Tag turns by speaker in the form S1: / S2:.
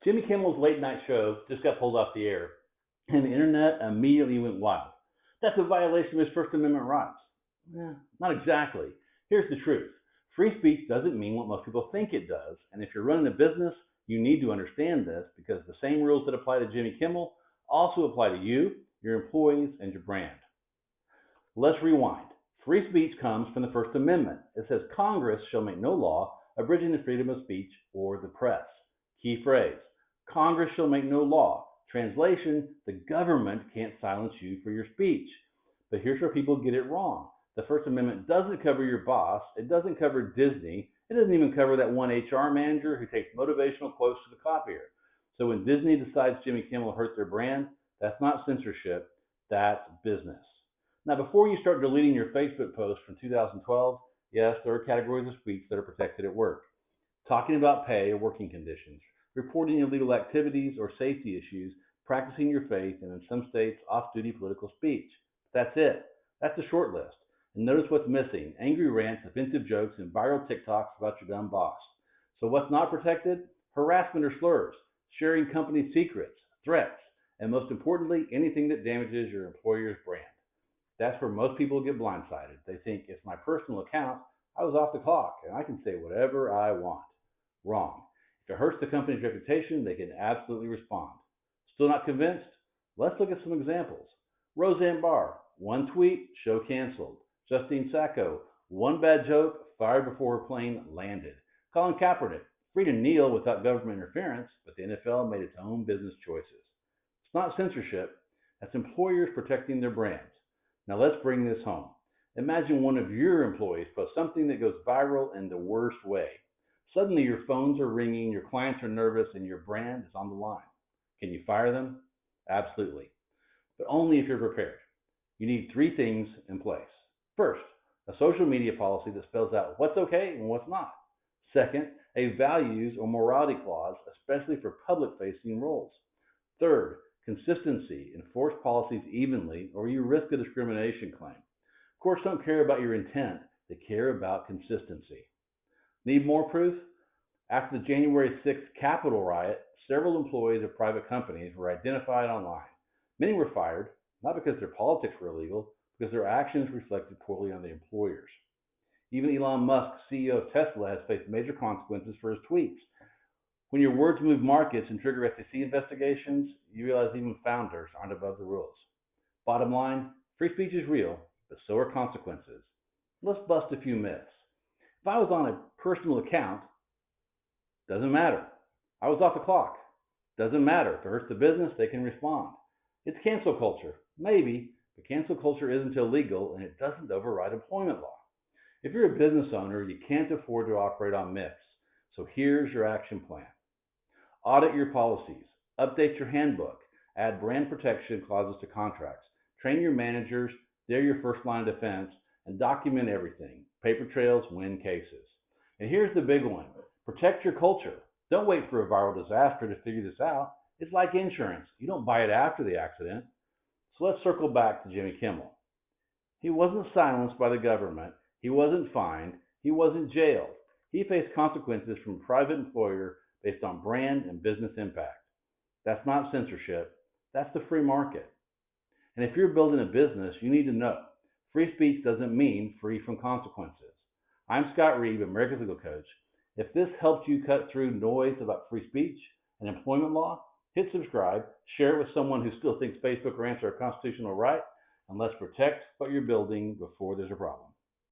S1: Jimmy Kimmel's late night show just got pulled off the air, and the internet immediately went wild. That's a violation of his First Amendment rights. Not exactly. Here's the truth. Free speech doesn't mean what most people think it does, and if you're running a business, you need to understand this because the same rules that apply to Jimmy Kimmel also apply to you, your employees, and your brand. Let's rewind. Free speech comes from the First Amendment. It says Congress shall make no law abridging the freedom of speech or the press. Key phrase. Congress shall make no law. Translation, the government can't silence you for your speech. But here's where people get it wrong. The First Amendment doesn't cover your boss. It doesn't cover Disney. It doesn't even cover that one HR manager who takes motivational quotes to the copier. So when Disney decides Jimmy Kimmel hurt their brand, that's not censorship, that's business. Now, before you start deleting your Facebook posts from 2012, yes, there are categories of speech that are protected at work. Talking about pay or working conditions, reporting illegal activities or safety issues, practicing your faith, and in some states, off-duty political speech. That's it. That's a short list. And notice what's missing: angry rants, offensive jokes, and viral TikToks about your dumb boss. So what's not protected? Harassment or slurs, sharing company secrets, threats, and most importantly, anything that damages your employer's brand. That's where most people get blindsided. They think it's my personal account, I was off the clock, and I can say whatever I want. Wrong. If it hurts the company's reputation, they can absolutely respond. Still not convinced? Let's look at some examples. Roseanne Barr, one tweet, show canceled. Justine Sacco, one bad joke, fired before her plane landed. Colin Kaepernick, free to kneel without government interference, but the NFL made its own business choices. It's not censorship, that's employers protecting their brands. Now let's bring this home. Imagine one of your employees posts something that goes viral in the worst way. Suddenly your phones are ringing, your clients are nervous, and your brand is on the line. Can you fire them? Absolutely. But only if you're prepared. You need three things in place. First, a social media policy that spells out what's okay and what's not. Second, a values or morality clause, especially for public-facing roles. Third, consistency. Enforce policies evenly or you risk a discrimination claim. Courts don't care about your intent, they care about consistency. Need more proof? After the January 6th Capitol riot, several employees of private companies were identified online. Many were fired, not because their politics were illegal, because their actions reflected poorly on the employers. Even Elon Musk, CEO of Tesla, has faced major consequences for his tweets. When your words move markets and trigger SEC investigations, you realize even founders aren't above the rules. Bottom line, free speech is real, but so are consequences. Let's bust a few myths. If I was on a personal account, doesn't matter. I was off the clock. Doesn't matter. If it hurts the business, they can respond. It's cancel culture. Maybe, but cancel culture isn't illegal and it doesn't override employment law. If you're a business owner, you can't afford to operate on myths. So here's your action plan. Audit your policies. Update your handbook. Add brand protection clauses to contracts. Train your managers. They're your first line of defense. And document everything. Paper trails win cases. And here's the big one. Protect your culture. Don't wait for a viral disaster to figure this out. It's like insurance. You don't buy it after the accident. So let's circle back to Jimmy Kimmel. He wasn't silenced by the government. He wasn't fined. He wasn't jailed. He faced consequences from a private employer based on brand and business impact. That's not censorship. That's the free market. And if you're building a business, you need to know free speech doesn't mean free from consequences. I'm Scott Reed, America's Legal Coach. If this helped you cut through noise about free speech and employment law, hit subscribe, share it with someone who still thinks Facebook rants are a constitutional right, and let's protect what you're building before there's a problem.